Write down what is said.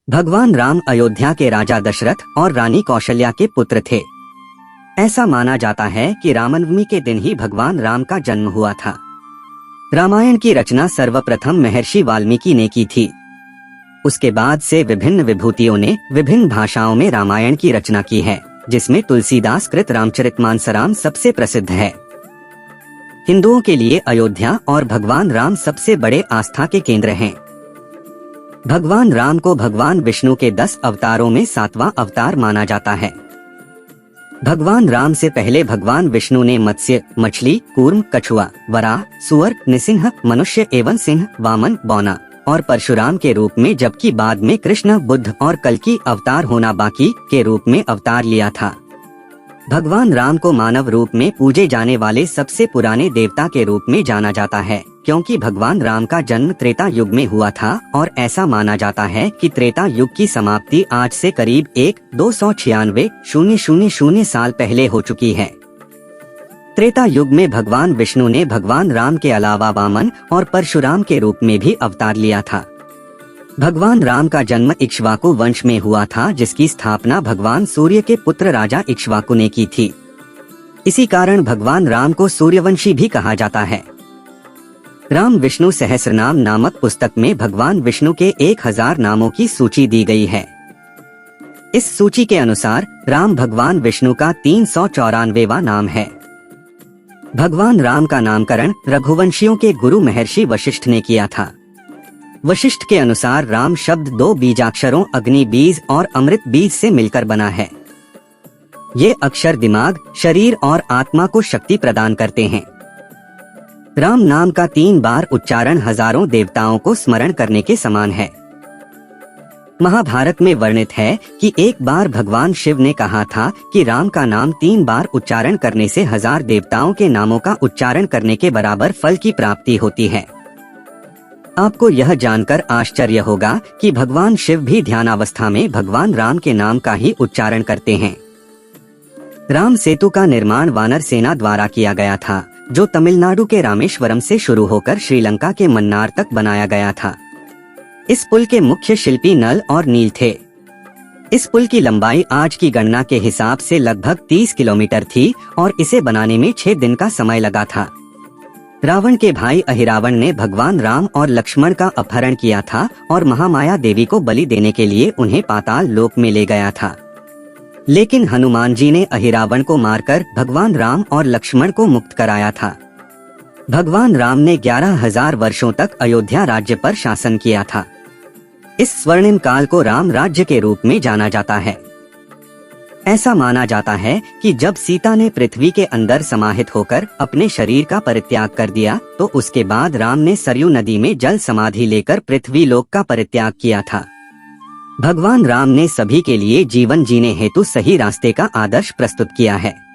भगवान राम अयोध्या के राजा दशरथ और रानी कौशल्या के पुत्र थे। ऐसा माना जाता है कि रामनवमी के दिन ही भगवान राम का जन्म हुआ था। रामायण की रचना सर्वप्रथम महर्षि वाल्मीकि ने की थी। उसके बाद से विभिन्न विभूतियों ने विभिन्न भाषाओं में रामायण की रचना की है, जिसमें तुलसीदास कृत रामचरितमानसराम सबसे प्रसिद्ध है। हिंदुओं के लिए अयोध्या और भगवान राम सबसे बड़े आस्था के केंद्र हैं। भगवान राम को भगवान विष्णु के 10 अवतारों में 7वां अवतार माना जाता है। भगवान राम से पहले भगवान विष्णु ने मत्स्य, मछली, कूर्म, कछुआ, वराह, सुअर, निसिंह, मनुष्य एवं सिंह, वामन, बौना और परशुराम के रूप में, जबकि बाद में कृष्ण, बुद्ध और कल्कि अवतार होना बाकी के रूप में अवतार लिया था। भगवान राम को मानव रूप में पूजे जाने वाले सबसे पुराने देवता के रूप में जाना जाता है, क्योंकि भगवान राम का जन्म त्रेता युग में हुआ था और ऐसा माना जाता है कि त्रेता युग की समाप्ति आज से करीब 1296,000 साल पहले हो चुकी है। त्रेता युग में भगवान विष्णु ने भगवान राम के अलावा वामन और परशुराम के रूप में भी अवतार लिया था। भगवान राम का जन्म इक्ष्वाकु वंश में हुआ था, जिसकी स्थापना भगवान सूर्य के पुत्र राजा इक्ष्वाकु ने की थी। इसी कारण भगवान राम को सूर्यवंशी भी कहा जाता है। राम विष्णु सहस्रनाम नामक पुस्तक में भगवान विष्णु के 1000 नामों की सूची दी गई है। इस सूची के अनुसार राम भगवान विष्णु का 394वां नाम है। भगवान राम का नामकरण रघुवंशियों के गुरु महर्षि वशिष्ठ ने किया था। वशिष्ठ के अनुसार राम शब्द 2 बीजाक्षरों अग्नि बीज और अमृत बीज से मिलकर बना है। ये अक्षर दिमाग, शरीर और आत्मा को शक्ति प्रदान करते हैं। राम नाम का 3 बार उच्चारण हजारों देवताओं को स्मरण करने के समान है। महाभारत में वर्णित है कि एक बार भगवान शिव ने कहा था कि राम का नाम 3 बार उच्चारण करने से 1000 देवताओं के नामों का उच्चारण करने के बराबर फल की प्राप्ति होती है। आपको यह जानकर आश्चर्य होगा कि भगवान शिव भी ध्यानावस्था में भगवान राम के नाम का ही उच्चारण करते हैं। राम सेतु का निर्माण वानर सेना द्वारा किया गया था, जो तमिलनाडु के रामेश्वरम से शुरू होकर श्रीलंका के मन्नार तक बनाया गया था। इस पुल के मुख्य शिल्पी नल और नील थे। इस पुल की लंबाई आज की गणना के हिसाब से लगभग 30 किलोमीटर थी और इसे बनाने में 6 दिन का समय लगा था। रावण के भाई अहिरावण ने भगवान राम और लक्ष्मण का अपहरण किया था और महामाया देवी को बलि देने के लिए उन्हें पाताल लोक में ले गया था। लेकिन हनुमान जी ने अहिरावण को मारकर भगवान राम और लक्ष्मण को मुक्त कराया था। भगवान राम ने 11,000 वर्षों तक अयोध्या राज्य पर शासन किया था। इस स्वर्णिम काल को राम राज्य के रूप में जाना जाता है। ऐसा माना जाता है कि जब सीता ने पृथ्वी के अंदर समाहित होकर अपने शरीर का परित्याग कर दिया, तो उसके बाद राम ने सरयू नदी में जल समाधि लेकर पृथ्वी लोक का परित्याग किया था। भगवान राम ने सभी के लिए जीवन जीने हेतु सही रास्ते का आदर्श प्रस्तुत किया है।